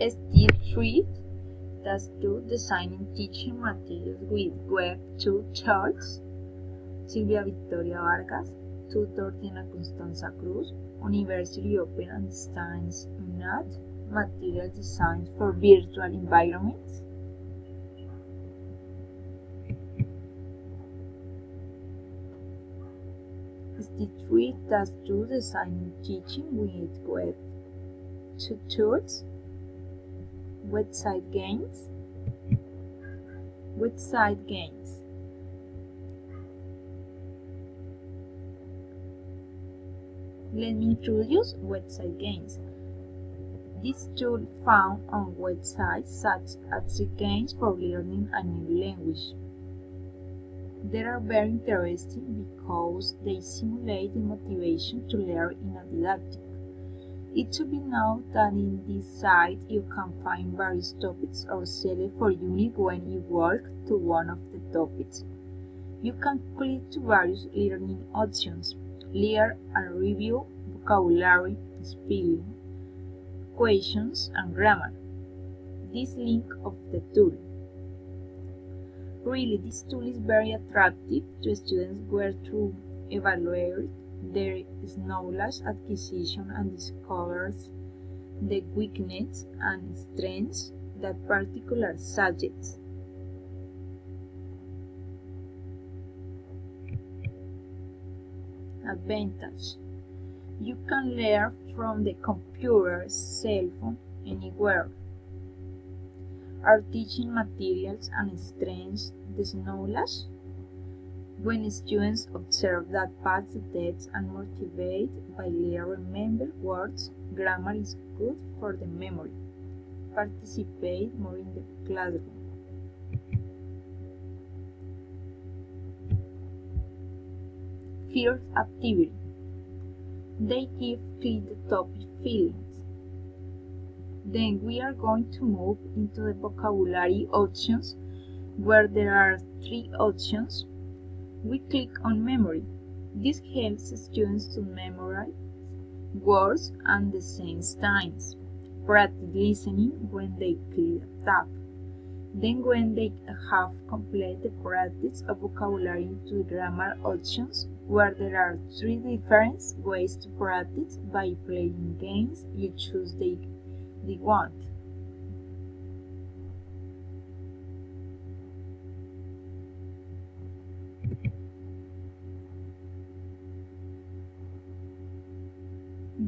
Step 3, Task 2, Designing Teaching Materials with Web Tutorials. Silvia Victoria Vargas, tutor Diana Constanza Cruz, University Open and Distance UNAD, Material Design for Virtual Environments. Step 3, Task 2, Designing Teaching with Web Tutorials. Website games. Website games. Let me introduce website games. This tool found on websites such as the games for learning a new language. They are very interesting because they simulate the motivation to learn in a didactic. It should be known that in this site you can find various topics or select for unique when you work to one of the topics. You can click to various learning options, learn and review vocabulary, spelling, questions, and grammar. This link of the tool. Really, this tool is very attractive to students where to evaluate their knowledge acquisition and discovers the weaknesses and strengths that particular subjects. Advantage: you can learn from the computer, cell phone, anywhere. Our teaching materials and strengthens the knowledge. When students observe that pass the test and motivated by remember words, grammar is good for the memory. Participate more in the classroom. First activity. They give clear the topic feelings. Then we are going to move into the vocabulary options where there are 3 options. We click on memory. This helps students to memorize words and the sentence. Practice listening when they click the tab. Then when they have completed the practice of vocabulary into the grammar options where there are 3 different ways to practice by playing games. You choose the one.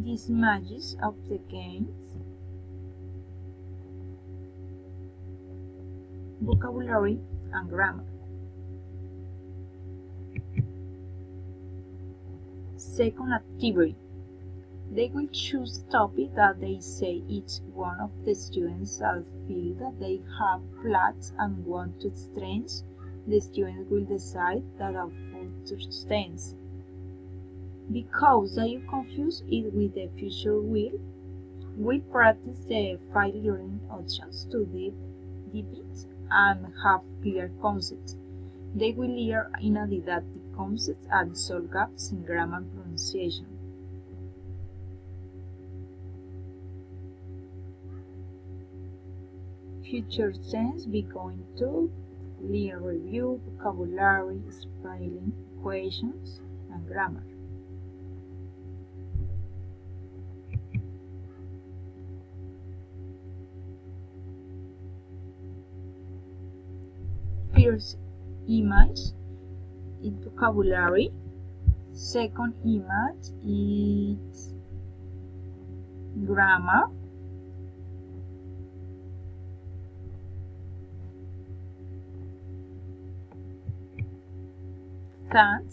These images of the games. Vocabulary and grammar. Second activity. They will choose a topic that they say each one of the students will feel that they have plots and want to strengthen. The students will decide that of to strengths. Because they confuse it with the future will practice the 5 learning options to deep it and have clear concepts. They will learn in a didactic concept and solve gaps in grammar and pronunciation. Future tense be going to learn review, vocabulary, spelling, questions, and grammar. First image is vocabulary. Second image is grammar. Third